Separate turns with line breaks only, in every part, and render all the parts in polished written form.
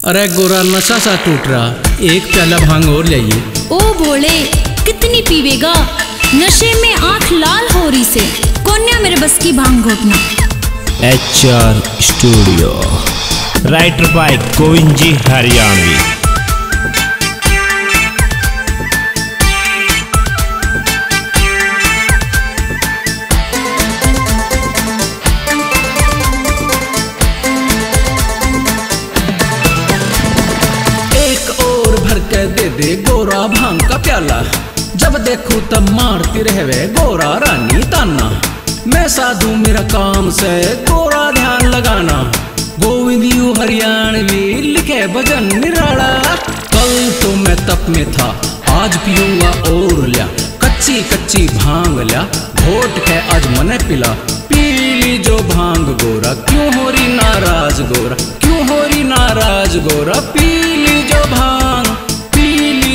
अरे गोरा नशा सा टूट रहा, एक प्याला भांग और लाइए।
ओ भोले कितनी पीवेगा, नशे में आंख लाल हो रही से, कोन्या मेरे बस की भांग घोटना।
HR studio, writer by Govind ji Haryanvi.
दे दे गोरा भांग का प्याला, जब देखूं तब मारती रहवे गोरा रानी ताना। मैं साधु मेरा काम से गोरा ध्यान लगाना, गोविंद यू हरियाणवी लिखे भजन निराला। कल तो मैं तप में था, आज पीऊंगा और लिया, कच्ची कच्ची भांग लिया, घोट के आज मने पिला। पीली जो भांग गोरा, क्यों हो रही नाराज गोरा, क्यों हो रही नाराज गोरा। पीली जो भांग,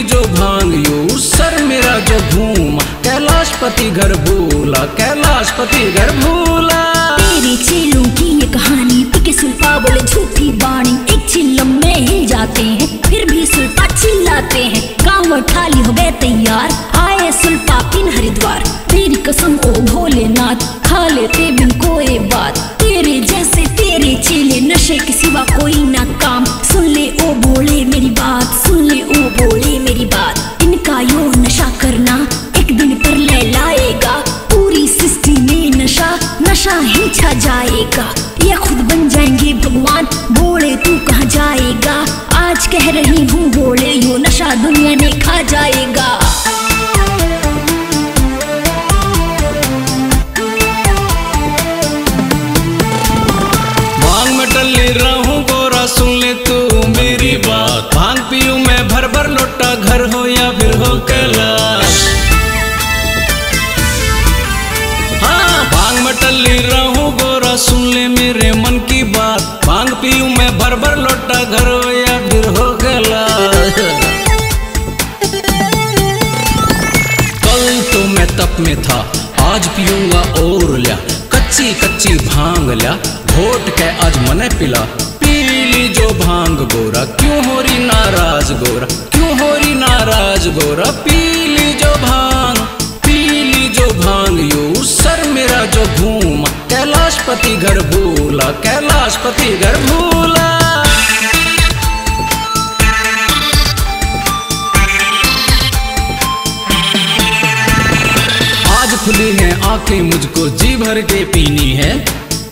जो भांग यू सर मेरा जो घूमा, कैलाशपति घर भूला, कैलाशपति घर भूला।
तेरे चेलों की ये कहानी, पिके सुल्फा बोले झूठी बाणी। एक चिल्लम में हिल जाते हैं, फिर भी सुल्फा चिल्लाते हैं। गाँव थाली हो गए तैयार, आए सुल्फा पिन हरिद्वार। तेरी कसम ओ भोलेनाथ, खा लेते बिन कोई बात। तेरे जैसे तेरे चेले, नशे के सिवा कोई ना काम। सुन ले ओ भोले मेरी बात, सुन ले ओ भोले मेरी बात। इनका यो नशा करना एक दिन पर ले लाएगा, पूरी सृष्टि में नशा नशा ही छा जाएगा। ये खुद बन जाएंगे भगवान, भोले तू कहाँ जाएगा। आज कह रही हूँ भोले, यो नशा दुनिया ने खा जाएगा।
भांग में डले रहूं गोरा, सुन ले तू मेरी बात। भांग पीऊं मैं भर भर लोटा, घर हो या फिर हो कैलाश। हाँ भांग में डले रहूं गोरा, सुन ले मेरे मन की बात। भांग पीऊं मैं भर भर लोटा, घर हो या फिर हो कैलाश। कल तो मैं तप में था, आज पीऊंगा और लिया, कच्ची कच्ची भांग लिया, घोट के आज मने पिला। पीली जो भांग गोरा, क्यों हो रही नाराज गोरा, क्यों हो रही नाराज गोरा। पीली जो भांग, पीली जो भांग यू सर मेरा जो घूमा, कैलाशपति घर भूला, कैलाशपति घर भूला। आज खुली है आंखें मुझको, जी भर के पीनी है।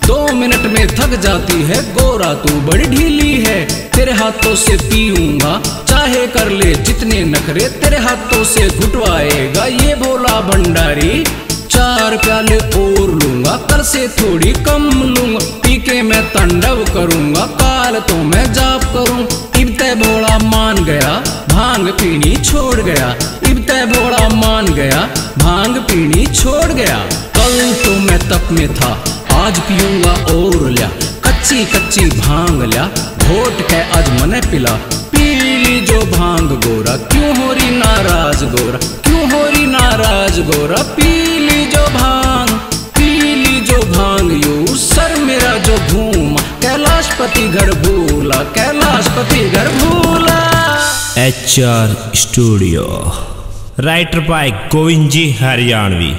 2 मिनट में थक जाती है गोरा, तू बड़ी ढीली है। तेरे हाथों से पीऊंगा, चाहे कर ले जितने नखरे, तेरे हाथों से घुटवाएगा ये भोला भंडारी। 4 प्याले और लूंगा, कल से थोड़ी कम लूंगा। पी के मैं तांडव करूंगा, काल तो मैं जाप करूं। इब तय भोला मान गया, भांग पीनी छोड़ गया। इब तय भोला मान गया, भांग पीनी छोड़ गया। कल तो मैं तप में था, आज पीऊंगा और लिया, कच्ची कच्ची भांग लिया, घोट के आज मने पिला। पीली जो भांग गोरा, क्यों हो रही नाराज गोरा, क्यों हो रही नाराज गोरा। पीली जो भांग, पीली जो भांग यू सर मेरा जो घूमा, कैलाशपति घर भूला, कैलाशपति घर भूला।
HR studio, writer by Govind ji Haryanvi.